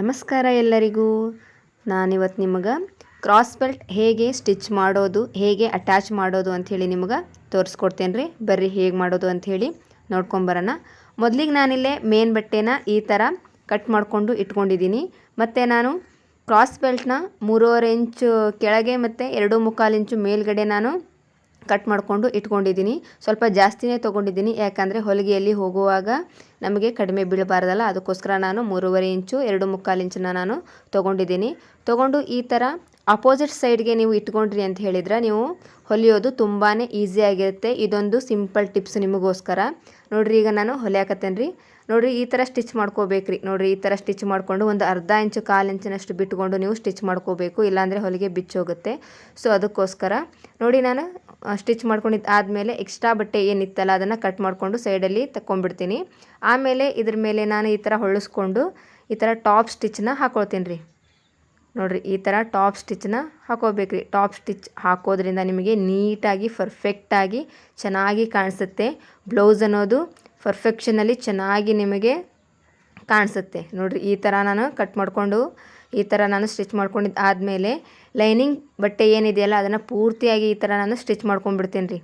ನಮಸ್ಕಾರ ಎಲ್ಲರಿಗೂ. ನಾನಿವತ್ತು ನಿಮಗೆ ಕ್ರಾಸ್ ಬೆಲ್ಟ್ ಹೇಗೆ ಸ್ಟಿಚ್ ಮಾಡೋದು, ಹೇಗೆ ಅಟ್ಯಾಚ್ ಮಾಡೋದು ಅಂಥೇಳಿ ನಿಮಗೆ ತೋರಿಸ್ಕೊಡ್ತೇನೆ ರೀ. ಬರ್ರಿ ಹೇಗೆ ಮಾಡೋದು ಅಂಥೇಳಿ ನೋಡ್ಕೊಂಬರೋಣ. ಮೊದಲಿಗೆ ನಾನಿಲ್ಲೇ ಮೇನ್ ಬಟ್ಟೆನ ಈ ಥರ ಕಟ್ ಮಾಡಿಕೊಂಡು ಇಟ್ಕೊಂಡಿದ್ದೀನಿ. ಮತ್ತು ನಾನು ಕ್ರಾಸ್ ಬೆಲ್ಟ್ನ 3.5 ಇಂಚು ಕೆಳಗೆ ಮತ್ತು 2.25 ಇಂಚು ಮೇಲ್ಗಡೆ ನಾನು ಕಟ್ ಮಾಡಿಕೊಂಡು ಇಟ್ಕೊಂಡಿದ್ದೀನಿ. ಸ್ವಲ್ಪ ಜಾಸ್ತಿನೇ ತೊಗೊಂಡಿದ್ದೀನಿ, ಯಾಕಂದರೆ ಹೊಲಿಗೆಯಲ್ಲಿ ಹೋಗುವಾಗ ನಮಗೆ ಕಡಿಮೆ ಬೀಳಬಾರ್ದಲ್ಲ, ಅದಕ್ಕೋಸ್ಕರ ನಾನು 3.5 ಇಂಚು 2.25 ಇಂಚನ್ನ ನಾನು ತೊಗೊಂಡಿದ್ದೀನಿ. ತೊಗೊಂಡು ಈ ಥರ ಅಪೋಸಿಟ್ ಸೈಡ್ಗೆ ನೀವು ಇಟ್ಕೊಂಡ್ರಿ ಅಂತ ಹೇಳಿದ್ರೆ ನೀವು ಹೊಲಿಯೋದು ತುಂಬಾ ಈಸಿಯಾಗಿರುತ್ತೆ. ಇದೊಂದು ಸಿಂಪಲ್ ಟಿಪ್ಸ್ ನಿಮಗೋಸ್ಕರ. ನೋಡಿರಿ, ಈಗ ನಾನು ಹೊಲಿಯಾಕತ್ತೇನೆ ರೀ. ನೋಡಿರಿ, ಈ ಥರ ಸ್ಟಿಚ್ ಮಾಡ್ಕೋಬೇಕ್ರಿ. ನೋಡಿರಿ, ಈ ಥರ ಸ್ಟಿಚ್ ಮಾಡಿಕೊಂಡು ಒಂದು ಅರ್ಧ ಇಂಚು 1/4 ಇಂಚಿನಷ್ಟು ಬಿಟ್ಕೊಂಡು ನೀವು ಸ್ಟಿಚ್ ಮಾಡ್ಕೋಬೇಕು, ಇಲ್ಲಾಂದರೆ ಹೊಲಿಗೆ ಬಿಚ್ಚೋಗುತ್ತೆ. ಸೊ ಅದಕ್ಕೋಸ್ಕರ ನೋಡಿ, ನಾನು ಸ್ಟಿಚ್ ಮಾಡ್ಕೊಂಡಿದ್ದು ಆದಮೇಲೆ ಎಕ್ಸ್ಟ್ರಾ ಬಟ್ಟೆ ಏನಿತ್ತಲ್ಲ ಅದನ್ನು ಕಟ್ ಮಾಡಿಕೊಂಡು ಸೈಡಲ್ಲಿ ತಗೊಂಡ್ಬಿಡ್ತೀನಿ. ಆಮೇಲೆ ಇದ್ರ ಮೇಲೆ ನಾನು ಈ ಥರ ಹೊಳಿಸ್ಕೊಂಡು ಈ ಥರ ಟಾಪ್ ಸ್ಟಿಚ್ನ ಹಾಕ್ಕೊಳ್ತೀನಿ ರೀ. ನೋಡಿರಿ, ಈ ಥರ ಟಾಪ್ ಸ್ಟಿಚ್ನ ಹಾಕೋಬೇಕ್ರಿ. ಟಾಪ್ ಸ್ಟಿಚ್ ಹಾಕೋದ್ರಿಂದ ನಿಮಗೆ ನೀಟಾಗಿ ಪರ್ಫೆಕ್ಟಾಗಿ ಚೆನ್ನಾಗಿ ಕಾಣಿಸುತ್ತೆ. ಬ್ಲೌಸ್ ಅನ್ನೋದು ಪರ್ಫೆಕ್ಷನಲ್ಲಿ ಚೆನ್ನಾಗಿ ನಿಮಗೆ ಕಾಣಿಸುತ್ತೆ. ನೋಡಿರಿ, ಈ ಥರ ನಾನು ಕಟ್ ಮಾಡಿಕೊಂಡು ಈ ಥರ ನಾನು ಸ್ಟಿಚ್ ಮಾಡ್ಕೊಂಡಿದ್ದು ಆದಮೇಲೆ ಲೈನಿಂಗ್ ಬಟ್ಟೆ ಏನಿದೆಯಲ್ಲ ಅದನ್ನು ಪೂರ್ತಿಯಾಗಿ ಈ ಥರ ನಾನು ಸ್ಟಿಚ್ ಮಾಡ್ಕೊಂಡ್ಬಿಡ್ತೀನಿ ರೀ.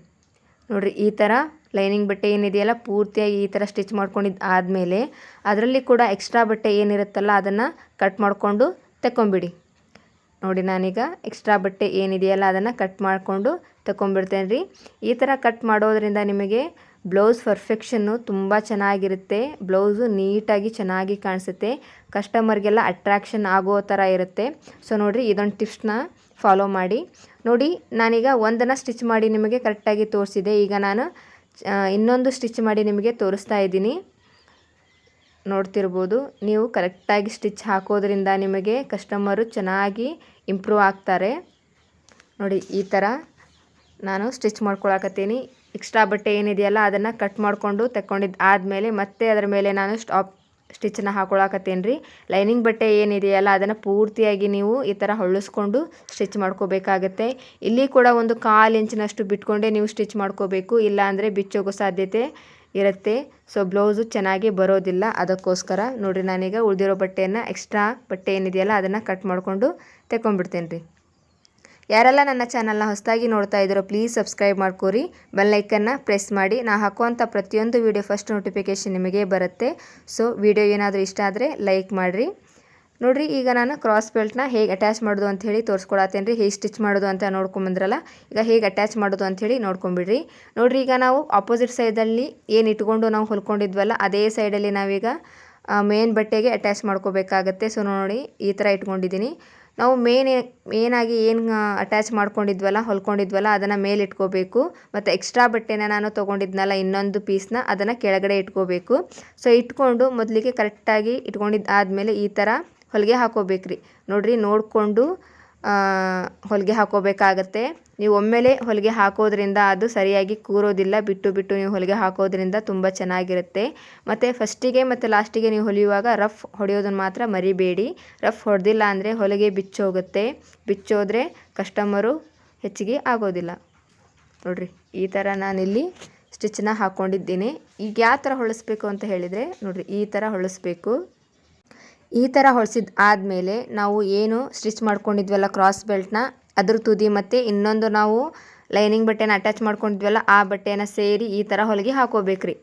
ನೋಡಿರಿ, ಈ ಥರ ಲೈನಿಂಗ್ ಬಟ್ಟೆ ಏನಿದೆಯಲ್ಲ ಪೂರ್ತಿಯಾಗಿ ಈ ಥರ ಸ್ಟಿಚ್ ಮಾಡ್ಕೊಂಡಿದ್ದು ಆದಮೇಲೆ ಅದರಲ್ಲಿ ಕೂಡ ಎಕ್ಸ್ಟ್ರಾ ಬಟ್ಟೆ ಏನಿರುತ್ತಲ್ಲ ಅದನ್ನು ಕಟ್ ಮಾಡಿಕೊಂಡು ತಗೊಂಬಿಡಿ. ನೋಡಿ, ನಾನೀಗ ಎಕ್ಸ್ಟ್ರಾ ಬಟ್ಟೆ ಏನಿದೆಯಲ್ಲ ಅದನ್ನು ಕಟ್ ಮಾಡಿಕೊಂಡು ತಗೊಂಬಿಡ್ತೇನೆ ರೀ. ಈ ಥರ ಕಟ್ ಮಾಡೋದ್ರಿಂದ ನಿಮಗೆ ಬ್ಲೌಸ್ ಪರ್ಫೆಕ್ಷನ್ನು ತುಂಬ ಚೆನ್ನಾಗಿರುತ್ತೆ. ಬ್ಲೌಸು ನೀಟಾಗಿ ಚೆನ್ನಾಗಿ ಕಾಣಿಸುತ್ತೆ. ಕಸ್ಟಮರ್ಗೆಲ್ಲ ಅಟ್ರಾಕ್ಷನ್ ಆಗೋ ಥರ ಇರುತ್ತೆ. ಸೊ ನೋಡಿರಿ, ಇದೊಂದು ಟಿಪ್ಸ್ನ ಫಾಲೋ ಮಾಡಿ. ನೋಡಿ, ನಾನೀಗ ಒಂದನ್ನು ಸ್ಟಿಚ್ ಮಾಡಿ ನಿಮಗೆ ಕರೆಕ್ಟಾಗಿ ತೋರಿಸಿದೆ. ಈಗ ನಾನು ಇನ್ನೊಂದು ಸ್ಟಿಚ್ ಮಾಡಿ ನಿಮಗೆ ತೋರಿಸ್ತಾ ಇದ್ದೀನಿ. ನೋಡ್ತಿರ್ಬೋದು, ನೀವು ಕರೆಕ್ಟಾಗಿ ಸ್ಟಿಚ್ ಹಾಕೋದ್ರಿಂದ ನಿಮಗೆ ಕಸ್ಟಮರು ಚೆನ್ನಾಗಿ ಇಂಪ್ರೂವ್ ಆಗ್ತಾರೆ. ನೋಡಿ, ಈ ಥರ ನಾನು ಸ್ಟಿಚ್ ಮಾಡ್ಕೊಳಕತ್ತೀನಿ. ಎಕ್ಸ್ಟ್ರಾ ಬಟ್ಟೆ ಏನಿದೆಯಲ್ಲ ಅದನ್ನು ಕಟ್ ಮಾಡಿಕೊಂಡು ತಗೊಂಡಿದ್ದು ಆದಮೇಲೆ ಮತ್ತೆ ಅದರ ಮೇಲೆ ನಾನು ಸ್ಟಿಚ್ಚನ್ನ ಹಾಕೊಳಕತ್ತೀನಿ ರೀ. ಲೈನಿಂಗ್ ಬಟ್ಟೆ ಏನಿದೆಯಲ್ಲ ಅದನ್ನು ಪೂರ್ತಿಯಾಗಿ ನೀವು ಈ ಥರ ಹೊಳಿಸ್ಕೊಂಡು ಸ್ಟಿಚ್ ಮಾಡ್ಕೋಬೇಕಾಗತ್ತೆ. ಇಲ್ಲಿ ಕೂಡ ಒಂದು 1/4 ಇಂಚಿನಷ್ಟು ಬಿಟ್ಕೊಂಡೇ ನೀವು ಸ್ಟಿಚ್ ಮಾಡ್ಕೋಬೇಕು, ಇಲ್ಲಾಂದರೆ ಬಿಚ್ಚೋಗೋ ಸಾಧ್ಯತೆ ಇರುತ್ತೆ. ಸೊ ಬ್ಲೌಸು ಚೆನ್ನಾಗಿ ಬರೋದಿಲ್ಲ. ಅದಕ್ಕೋಸ್ಕರ ನೋಡಿರಿ, ನಾನೀಗ ಉಳಿದಿರೋ ಬಟ್ಟೆಯನ್ನು ಎಕ್ಸ್ಟ್ರಾ ಬಟ್ಟೆ ಏನಿದೆಯಲ್ಲ ಅದನ್ನು ಕಟ್ ಮಾಡಿಕೊಂಡು ತಗೊಂಡ್ಬಿಡ್ತೇನೆ ರೀ. ಯಾರೆಲ್ಲ ನನ್ನ ಚಾನಲ್ನ ಹೊಸದಾಗಿ ನೋಡ್ತಾ ಇದ್ದೀರೋ ಪ್ಲೀಸ್ ಸಬ್ಸ್ಕ್ರೈಬ್ ಮಾಡ್ಕೋರಿ, ಬೆಲ್ಲೈಕನ್ನ ಪ್ರೆಸ್ ಮಾಡಿ. ನಾ ಹಾಕುವಂಥ ಪ್ರತಿಯೊಂದು ವೀಡಿಯೋ ಫಸ್ಟ್ ನೋಟಿಫಿಕೇಷನ್ ನಿಮಗೆ ಬರುತ್ತೆ. ಸೊ ವಿಡಿಯೋ ಏನಾದರೂ ಇಷ್ಟ ಆದರೆ ಲೈಕ್ ಮಾಡಿರಿ. ನೋಡಿರಿ, ಈಗ ನಾನು ಕ್ರಾಸ್ ಬೆಲ್ಟ್ನ ಹೇಗೆ ಅಟ್ಯಾಚ್ ಮಾಡೋದು ಅಂಥೇಳಿ ತೋರಿಸ್ಕೊಡತ್ತೇನೆ ರೀ. ಹೇಗೆ ಸ್ಟಿಚ್ ಮಾಡೋದು ಅಂತ ನೋಡ್ಕೊಂಬಂದ್ರಲ್ಲ, ಈಗ ಹೇಗೆ ಅಟ್ಯಾಚ್ ಮಾಡೋದು ಅಂಥೇಳಿ ನೋಡ್ಕೊಂಬಿಡ್ರಿ. ನೋಡಿರಿ, ಈಗ ನಾವು ಆಪೋಸಿಟ್ ಸೈಡಲ್ಲಿ ಏನು ಇಟ್ಕೊಂಡು ನಾವು ಹೊಲ್ಕೊಂಡಿದ್ವಲ್ಲ ಅದೇ ಸೈಡಲ್ಲಿ ನಾವೀಗ ಮೇನ್ ಬಟ್ಟೆಗೆ ಅಟ್ಯಾಚ್ ಮಾಡ್ಕೋಬೇಕಾಗತ್ತೆ. ಸೊ ನೋಡಿ, ಈ ಥರ ಇಟ್ಕೊಂಡಿದ್ದೀನಿ. ನಾವು ಮೇನಾಗಿ ಏನು ಅಟ್ಯಾಚ್ ಮಾಡ್ಕೊಂಡಿದ್ವಲ್ಲ ಹೊಲ್ಕೊಂಡಿದ್ವಲ್ಲ ಅದನ್ನು ಮೇಲೆ ಇಟ್ಕೋಬೇಕು. ಮತ್ತು ಎಕ್ಸ್ಟ್ರಾ ಬಟ್ಟೆನ ನಾನು ತೊಗೊಂಡಿದ್ನಲ್ಲ ಇನ್ನೊಂದು ಪೀಸ್ನ ಅದನ್ನು ಕೆಳಗಡೆ ಇಟ್ಕೋಬೇಕು. ಸೊ ಇಟ್ಕೊಂಡು ಮೊದಲಿಗೆ ಕರೆಕ್ಟಾಗಿ ಇಟ್ಕೊಂಡಿದ್ದು ಆದಮೇಲೆ ಈ ಥರ ಹೊಲಿಗೆ ಹಾಕೋಬೇಕ್ರಿ. ನೋಡಿರಿ, ನೋಡಿಕೊಂಡು ಹೊಲಿಗೆ ಹಾಕೋಬೇಕಾಗತ್ತೆ. ನೀವು ಒಮ್ಮೆಲೇ ಹೊಲಿಗೆ ಹಾಕೋದ್ರಿಂದ ಅದು ಸರಿಯಾಗಿ ಕೂರೋದಿಲ್ಲ. ಬಿಟ್ಟು ಬಿಟ್ಟು ನೀವು ಹೊಲಿಗೆ ಹಾಕೋದ್ರಿಂದ ತುಂಬ ಚೆನ್ನಾಗಿರುತ್ತೆ. ಮತ್ತು ಫಸ್ಟಿಗೆ ಮತ್ತು ಲಾಸ್ಟಿಗೆ ನೀವು ಹೊಲಿಯುವಾಗ ರಫ್ ಹೊಡೆಯೋದನ್ನು ಮಾತ್ರ ಮರಿಬೇಡಿ. ರಫ್ ಹೊಡೆದಿಲ್ಲ ಅಂದರೆ ಹೊಲಿಗೆ ಬಿಚ್ಚೋಗುತ್ತೆ. ಬಿಚ್ಚೋದ್ರೆ ಕಸ್ಟಮರು ಹೆಚ್ಚಿಗೆ ಆಗೋದಿಲ್ಲ. ನೋಡಿರಿ, ಈ ಥರ ನಾನಿಲ್ಲಿ ಸ್ಟಿಚ್ಚನ್ನ ಹಾಕ್ಕೊಂಡಿದ್ದೀನಿ. ಈಗ ಯಾವ ಥರ ಹೊಲಿಸ್ಬೇಕು ಅಂತ ಹೇಳಿದರೆ ನೋಡಿರಿ, ಈ ಥರ ಹೊಲಿಸ್ಬೇಕು. ಈ ಥರ ಹೊಲಿಸಿದ ಆದಮೇಲೆ ನಾವು ಏನು ಸ್ಟಿಚ್ ಮಾಡ್ಕೊಂಡಿದ್ವಲ್ಲ ಕ್ರಾಸ್ ಬೆಲ್ಟ್ನ ಅದ್ರ ತುದಿ ಮತ್ತು ಇನ್ನೊಂದು ನಾವು ಲೈನಿಂಗ್ ಬಟ್ಟೆನ ಅಟ್ಯಾಚ್ ಮಾಡ್ಕೊಂಡಿದ್ವಲ್ಲ ಆ ಬಟ್ಟೆನ ಸೇರಿ ಈ ಥರ ಹೊಲಿಗೆ ಹಾಕೋಬೇಕ್ರಿ.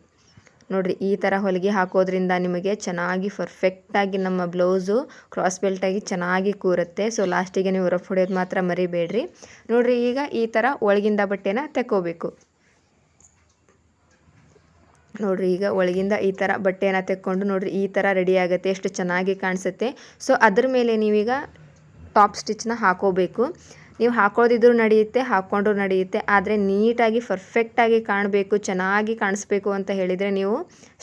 ನೋಡಿರಿ, ಈ ಥರ ಹೊಲಿಗೆ ಹಾಕೋದ್ರಿಂದ ನಿಮಗೆ ಚೆನ್ನಾಗಿ ಪರ್ಫೆಕ್ಟಾಗಿ ನಮ್ಮ ಬ್ಲೌಸು ಕ್ರಾಸ್ ಬೆಲ್ಟಾಗಿ ಚೆನ್ನಾಗಿ ಕೂರುತ್ತೆ. ಸೊ ಲಾಸ್ಟಿಗೆ ನೀವು ರಫ್ ಹೊಡೆಯೋದು ಮಾತ್ರ ಮರಿಬೇಡ್ರಿ. ನೋಡಿರಿ, ಈಗ ಈ ಥರ ಒಳಗಿಂದ ಬಟ್ಟೆನ ತೆಕ್ಕೋಬೇಕು. ನೋಡಿರಿ, ಈಗ ಒಳಗಿಂದ ಈ ಥರ ಬಟ್ಟೆನ ತೆಕ್ಕೊಂಡು ನೋಡಿರಿ ಈ ಥರ ರೆಡಿ ಆಗುತ್ತೆ. ಎಷ್ಟು ಚೆನ್ನಾಗಿ ಕಾಣಿಸುತ್ತೆ. ಸೊ ಅದ್ರ ಮೇಲೆ ನೀವೀಗ ಟಾಪ್ ಸ್ಟಿಚ್ನ ಹಾಕೋಬೇಕು. ನೀವು ಹಾಕೊಳ್ಳೋದಿದ್ರೂ ನಡೆಯುತ್ತೆ, ಹಾಕ್ಕೊಂಡ್ರೂ ನಡೆಯುತ್ತೆ. ಆದರೆ ನೀಟಾಗಿ ಪರ್ಫೆಕ್ಟಾಗಿ ಕಾಣಬೇಕು, ಚೆನ್ನಾಗಿ ಕಾಣಿಸ್ಬೇಕು ಅಂತ ಹೇಳಿದರೆ ನೀವು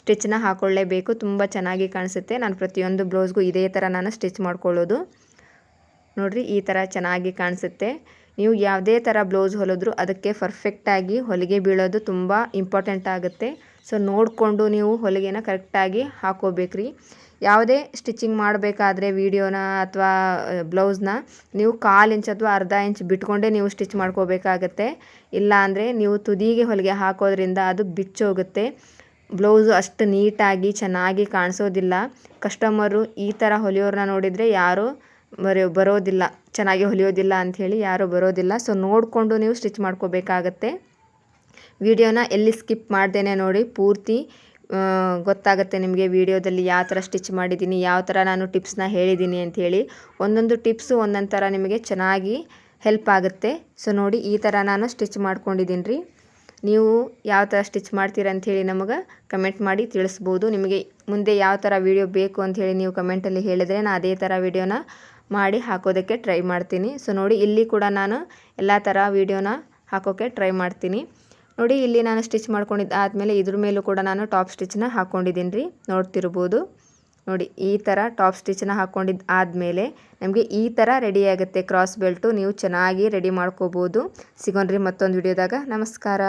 ಸ್ಟಿಚ್ನ ಹಾಕ್ಕೊಳ್ಳೇಬೇಕು. ತುಂಬ ಚೆನ್ನಾಗಿ ಕಾಣಿಸುತ್ತೆ. ನಾನು ಪ್ರತಿಯೊಂದು ಬ್ಲೌಸ್ಗೂ ಇದೇ ಥರ ನಾನು ಸ್ಟಿಚ್ ಮಾಡ್ಕೊಳ್ಳೋದು. ನೋಡಿರಿ, ಈ ಥರ ಚೆನ್ನಾಗಿ ಕಾಣಿಸುತ್ತೆ. ನೀವು ಯಾವುದೇ ಥರ ಬ್ಲೌಸ್ ಹೊಲಿದ್ರೂ ಅದಕ್ಕೆ ಪರ್ಫೆಕ್ಟಾಗಿ ಹೊಲಿಗೆ ಬೀಳೋದು ತುಂಬ ಇಂಪಾರ್ಟೆಂಟ್ ಆಗುತ್ತೆ. ಸೊ ನೋಡಿಕೊಂಡು ನೀವು ಹೊಲಿಗೆನ ಕರೆಕ್ಟಾಗಿ ಹಾಕೋಬೇಕ್ರಿ. ಯಾವುದೇ ಸ್ಟಿಚಿಂಗ್ ಮಾಡಬೇಕಾದ್ರೆ ವೀಡಿಯೋನ ಅಥವಾ ಬ್ಲೌಸ್ನ ನೀವು 1/4 ಇಂಚ್ ಅಥವಾ ಅರ್ಧ ಇಂಚ್ ಬಿಟ್ಕೊಂಡೇ ನೀವು ಸ್ಟಿಚ್ ಮಾಡ್ಕೋಬೇಕಾಗತ್ತೆ. ಇಲ್ಲ ಅಂದರೆ ನೀವು ತುದಿಗೆ ಹೊಲಿಗೆ ಹಾಕೋದ್ರಿಂದ ಅದು ಬಿಚ್ಚೋಗುತ್ತೆ. ಬ್ಲೌಸು ಅಷ್ಟು ನೀಟಾಗಿ ಚೆನ್ನಾಗಿ ಕಾಣಿಸೋದಿಲ್ಲ. ಕಸ್ಟಮರು ಈ ಥರ ಹೊಲಿಯೋರನ್ನ ನೋಡಿದರೆ ಯಾರೂ ಬರೋದಿಲ್ಲ, ಚೆನ್ನಾಗಿ ಹೊಲಿಯೋದಿಲ್ಲ ಅಂಥೇಳಿ ಯಾರೂ ಬರೋದಿಲ್ಲ. ಸೊ ನೋಡಿಕೊಂಡು ನೀವು ಸ್ಟಿಚ್ ಮಾಡ್ಕೋಬೇಕಾಗತ್ತೆ. ವಿಡಿಯೋನ ಎಲ್ಲಿ ಸ್ಕಿಪ್ ಮಾಡ್ದೇನೆ ನೋಡಿ, ಪೂರ್ತಿ ಗೊತ್ತಾಗುತ್ತೆ ನಿಮಗೆ ವಿಡಿಯೋದಲ್ಲಿ ಯಾವ ಥರ ಸ್ಟಿಚ್ ಮಾಡಿದ್ದೀನಿ, ಯಾವ ಥರ ನಾನು ಟಿಪ್ಸ್ನ ಹೇಳಿದ್ದೀನಿ ಅಂಥೇಳಿ. ಒಂದೊಂದು ಟಿಪ್ಸು ಒಂದೊಂದು ಥರ ನಿಮಗೆ ಚೆನ್ನಾಗಿ ಹೆಲ್ಪ್ ಆಗುತ್ತೆ. ಸೊ ನೋಡಿ, ಈ ಥರ ನಾನು ಸ್ಟಿಚ್ ಮಾಡ್ಕೊಂಡಿದ್ದೀನಿ ರೀ. ನೀವು ಯಾವ ಥರ ಸ್ಟಿಚ್ ಮಾಡ್ತೀರ ಅಂಥೇಳಿ ನಮಗೆ ಕಮೆಂಟ್ ಮಾಡಿ ತಿಳಿಸ್ಬೋದು. ನಿಮಗೆ ಮುಂದೆ ಯಾವ ಥರ ವಿಡಿಯೋ ಬೇಕು ಅಂಥೇಳಿ ನೀವು ಕಮೆಂಟಲ್ಲಿ ಹೇಳಿದರೆ ನಾನು ಅದೇ ಥರ ವಿಡಿಯೋನ ಮಾಡಿ ಹಾಕೋದಕ್ಕೆ ಟ್ರೈ ಮಾಡ್ತೀನಿ. ಸೊ ನೋಡಿ, ಇಲ್ಲಿ ಕೂಡ ನಾನು ಎಲ್ಲ ಥರ ವಿಡಿಯೋನ ಹಾಕೋಕ್ಕೆ ಟ್ರೈ ಮಾಡ್ತೀನಿ. ನೋಡಿ, ಇಲ್ಲಿ ನಾನು ಸ್ಟಿಚ್ ಮಾಡ್ಕೊಂಡಿದ್ದು ಆದಮೇಲೆ ಇದ್ರ ಮೇಲೂ ಕೂಡ ನಾನು ಟಾಪ್ ಸ್ಟಿಚ್ನ ಹಾಕ್ಕೊಂಡಿದ್ದೀನಿ ರೀ, ನೋಡ್ತಿರ್ಬೋದು. ನೋಡಿ, ಈ ಥರ ಟಾಪ್ ಸ್ಟಿಚ್ನ ಹಾಕ್ಕೊಂಡಿದ್ದು ಆದಮೇಲೆ ನಮಗೆ ಈ ಥರ ರೆಡಿ ಆಗುತ್ತೆ ಕ್ರಾಸ್ ಬೆಲ್ಟು. ನೀವು ಚೆನ್ನಾಗಿ ರೆಡಿ ಮಾಡ್ಕೋಬೋದು. ಸಿಗೋಣ್ರಿ ಮತ್ತೊಂದು ವಿಡಿಯೋದಾಗ. ನಮಸ್ಕಾರ.